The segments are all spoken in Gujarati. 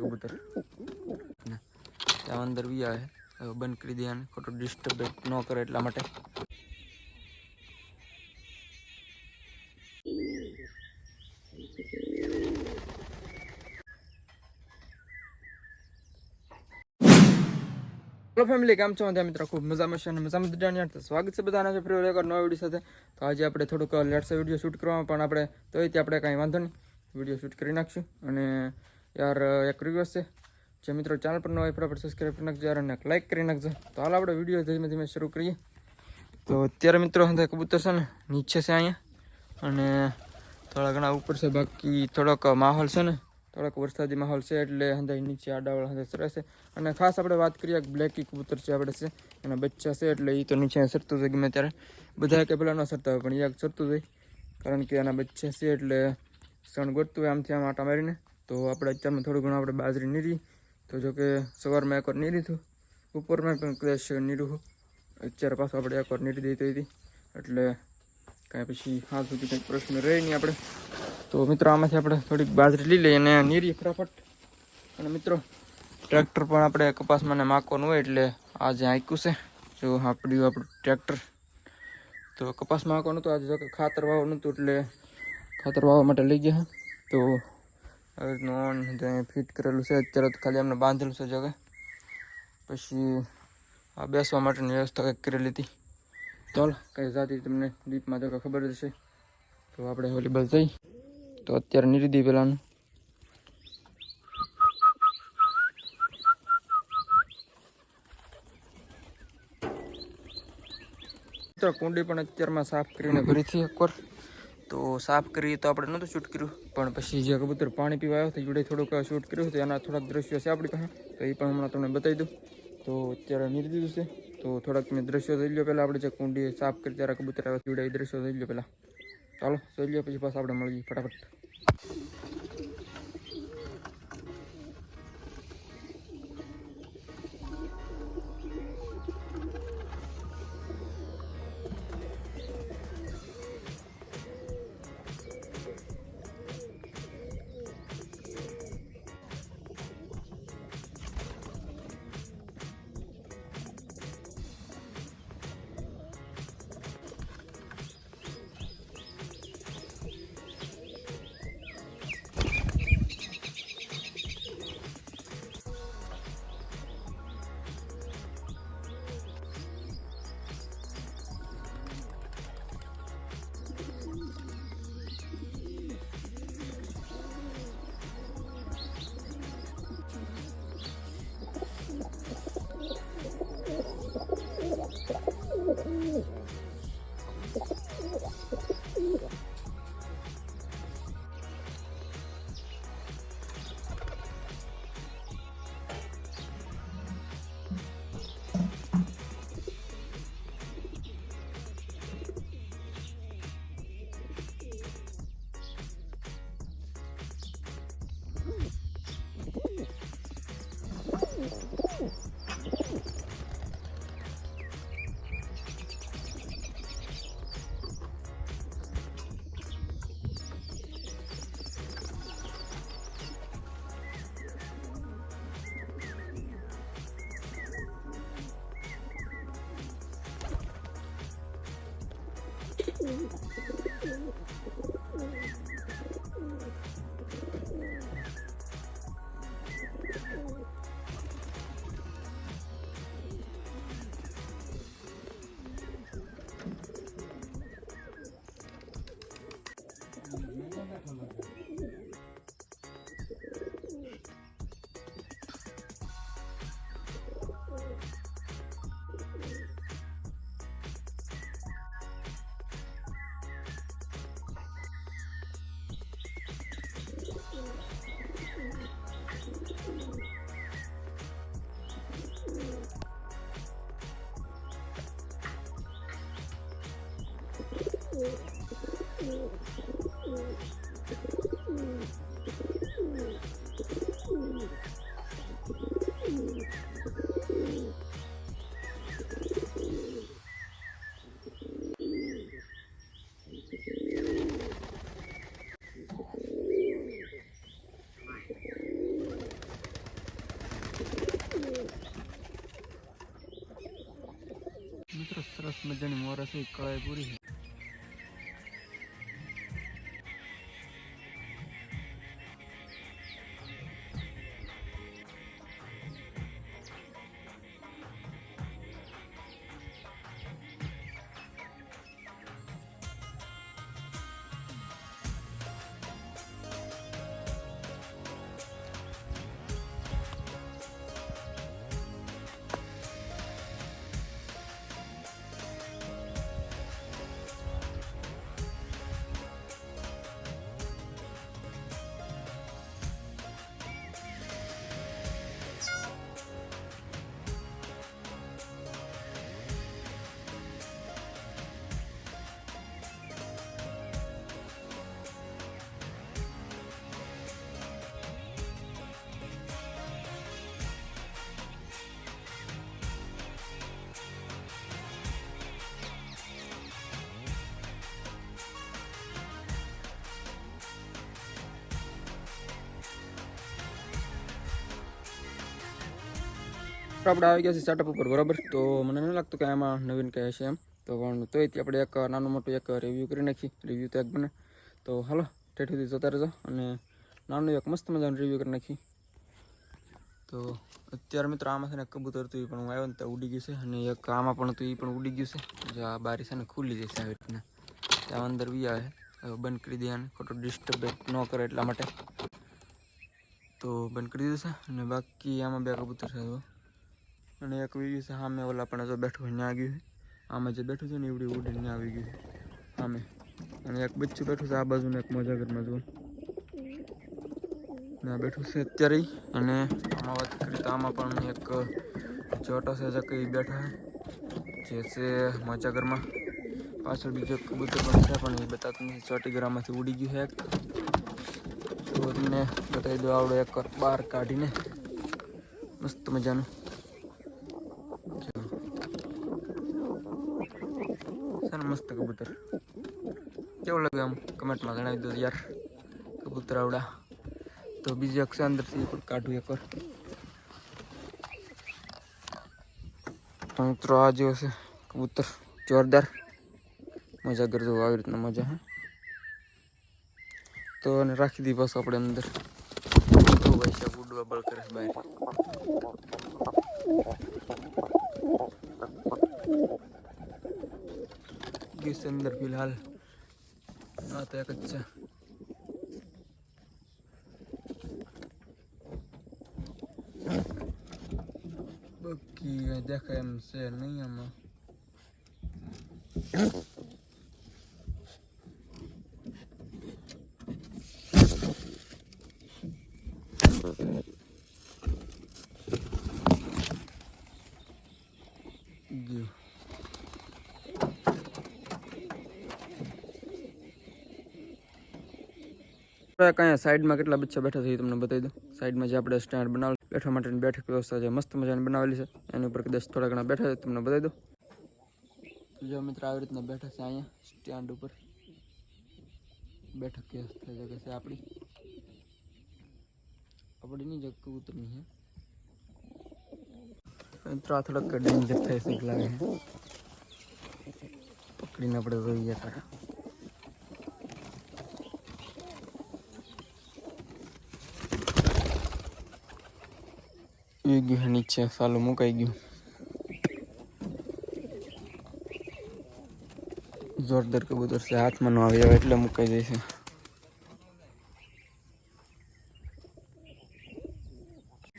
कबूतर ત્યાં અંદર બી આવે હવે બંધ કરી દે અને ખોટું ડિસ્ટર્બ ન કરે એટલા માટે हेलो फैमिली केम छो मित्रों खूब मजा में मजा में तो स्वागत है बधाना फ्री एक नवा वीडियो साथ। तो आज आप थोड़ुंक लेट से वीडियो शूट करवा तो આપણે कहीं वांधो नहीं वीडियो शूट कर नाखशुं। अने यार एक रिक्वेस्ट है जो मित्रों चैनल पर नवा फटाफट सब्सक्राइब कर नाखजो यार अने लाइक कर नाखजो। तो हाल આપણે वीडियो धीमे धीमे शुरू करिए। तो अत्यारे मित्रों कबूतर से नीचे से अँ अने थोड़ा घना ऊपर से बाकी थोड़ोक माहौल से थोड़ोक वरसादी माहौल से एटले हंधाई नीचे आडावाळा हंधाई सरे छे। अने खास आपणे वात करीए ब्लेकी कबूतर छे आपणे छे एना बच्चा छे एटले ई तो नीचे सरतुं जाय गमे त्यारे बधाय के पेला न सरता होय पण एक सरतुं जाय कारण के एना बच्चा छे एटले सण गोठतुं होय आमथी आम आटा मारीने। तो आपणे अत्याરમાં थोडું ઘણું આપણે બાજરી નીરી તો જો કે સવારમાં એકવાર નીરી હતું બપોરમાં પણ કદાચ નીરું અત્યારે પાછું આપણે એકવાર નીરી દઈ તો એટલે કાંઈ પછી હા સુધી કંઈક પ્રશ્ન રહે નહીં આપણે। तो मित्रों आमांथी आपणे थोड़ीक बाजरी लई लईए अने નીરી फटाफट। अने मित्रों ट्रेक्टर पण आपणे कपासमां ने माखવાનું હોય એટલે આજે આંક્યું છે જો આપણું ટ્રેક્ટર। तो कपास माखવાનું તો આજે જો કે ખાતર વાવવાનું હતું એટલે ખાતર વાવવા માટે લઈ ગયા। તો આવી રીતનું ઓન ફિટ કરેલું છે અત્યારે તો ખાલી અમને બાંધેલું છે જો કે પછી આ બેસવા માટેની વ્યવસ્થા કંઈક કરેલી હતી। ચાલ કંઈ જાતી તમને દીપમાં જો કે ખબર જ છે। તો આપણે વોલીબોલ જઈ तो અત્યારે નીરી દી પેલાનું तो कुंडी पण અત્યારમાં સાફ કરીને ભરી થી એકવાર। तो साफ करिए तो આપણે નહોતું શૂટ કર્યું પણ પછી જે કબૂતર પાણી પીવા આવ્યો તો જોડે થોડુંક શૂટ કર્યું તો એના થોડાક દ્રશ્યો છે આપણી પાસે તો એ પણ હમણાં તમને બતાવી દઉં। તો અત્યારે નીરી દીધું છે તો થોડાક તમે દ્રશ્યો જોઈ લો પહેલાં આપણે જે કુંડી સાફ કરી ત્યારે કબૂતર આવ્યા જોડે એ દ્રશ્યો જોઈ લો પહેલાં। ચાલો જોઈ લો પછી પાછા આપણે મળીએ ફટાફટ। સરસ મજાની મોરસ કળાઈ પૂરી છે. આપણે આવી ગયા છે સ્ટાર્ટઅપ ઉપર બરાબર. તો મને નહીં લાગતું કે આમાં નવીન કહે છે એમ. તો પણ તોય આપણે એક નાનું મોટું એક રિવ્યૂ કરી નાખી. રિવ્યૂ તો એક બને. તો હાલો ઠેઠ સુધી જતા રહેજો અને નાનું એક મસ્ત મજાનું રિવ્યૂ કરી નાખી. તો અત્યારે મિત્રો આમાં છે ને કબૂતર હતું એ પણ હું આવ્યો ને તો ઉડી ગયું છે. અને એક આમાં પણ હતું એ પણ ઉડી ગયું છે. જો આ બારી છે ને ખુલ્લી જશે આવી રીતના. ત્યાં અંદર બી આવે હવે બંધ કરી દે અને ખોટો ડિસ્ટર્બ ન કરે એટલા માટે તો બંધ કરી દીધું છે. અને બાકી આમાં બે કબૂતર છે. અને એક વીડિયો છે સામે ઓલા પણ જો બેઠું ત્યાં આવ્યું છે. આમાં જે બેઠું છે ને એવડી ઉડીને આવી ગયું છે સામે. અને એક બચ્ચું બેઠું છે આ બાજુને એક મોજાગરમાં જુઓ ત્યાં બેઠું છે અત્યારે. અને આમાં વાત કરીએ તો આમાં પણ એક ચોટો છે જે કંઈ બેઠા છે જે છે મોજાગરમાં. પાછળ બીજો કબૂતર પણ છે પણ એ બતાતું નથી. ચોટીગરામાંથી ઉડી ગયું છે એક. તો તમને બતાવી દો આવડો એક બહાર કાઢીને મસ્ત મજાનું મસ્ત કબૂતર કેવું લાગે આમ કમેન્ટમાં જણાવી દો યાર કબૂતર આવડા. તો બીજી એક છે અંદરથી પણ કાઢું એકવાર. તો મિત્રો આ જેવો છે કબૂતર જોરદાર મજા કરજો આવી રીતના મજા. હે તો અને રાખી દી પાછું આપણે અંદર. તો ભાઈ સાહેબ ઉડવા બળ કરે બહાર. ગીસ અંદર ફિલહાલ આ તો એક જ છે. બાકી દેખાય એમ છે નહીં આમાં. ગયું કયા સાઈડમાં કેટલા બચ્ચા બેઠા છે એ તમને બતાવી દઉં. સાઈડમાં જે આપણે સ્ટેન્ડ બનાવેલું બેઠવા માટેની બેઠક વ્યવસ્થા છે મસ્ત મજાની બનાવેલી છે. એની ઉપર કદાચ થોડા ઘણા બેઠા છે તમને બતાવી દઉં. જો મિત્રો આવી રીતના બેઠા છે અહીંયા સ્ટેન્ડ ઉપર બેઠક વ્યવસ્થા જગ્યા છે આપણી નહીં જગ કબૂતરની છે. મિત્રો આ થોડાક ડેન્જર થાય છે લાગે છે. પકડીને આપણે જોઈએ તારા એ ગયું નીચે સાલું મુકાઈ ગયું. જોરદાર કબૂતર છે હાથમાં ન આવે એટલે મુકાઈ જાય છે.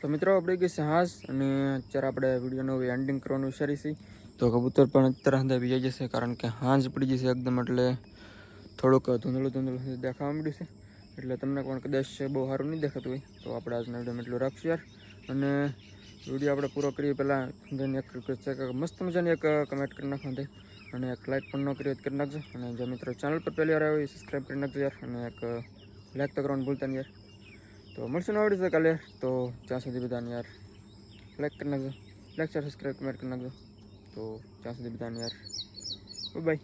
તો મિત્રો આપણે ગઈ છે હાંસ અને અત્યારે આપણે વિડીયોનું એન્ડિંગ કરવાનું વિચારી છીએ. તો કબૂતર પણ અત્યારે અંદર બી જશે કારણ કે હાંજ પડી જશે એકદમ. એટલે થોડુંક ધૂંધળું દેખાવા મળ્યું છે. એટલે તમને પણ કદાચ બહુ સારું નહીં દેખાતું હોય તો આપણે આજના વિડીયોમાં એટલું રાખશું યાર. અને વિડીયો આપણે પૂરો કરીએ પહેલાં એક રિક્વેસ્ટ છે કે મસ્ત મજાની એક કમેન્ટ કરી નાખો અને એક લાઇક પણ ન કરી હોય કરી નાખજો. અને જો મિત્રો ચેનલ પર પહેલી વાર આવ્યો હોય સબસ્ક્રાઈબ કરી નાખજો યાર. અને એક લાઇક તો કરવાનું ભૂલતા નહીં યાર. તો મળશું ન આવડી છે કાલે. તો ત્યાં સુધી બધાને યાર લાઇક કરી નાખજો. લાઇક શેર સબસ્ક્રાઈબ કમેન્ટ કરી નાખજો. તો ત્યાં સુધી બધાને યાર બાય.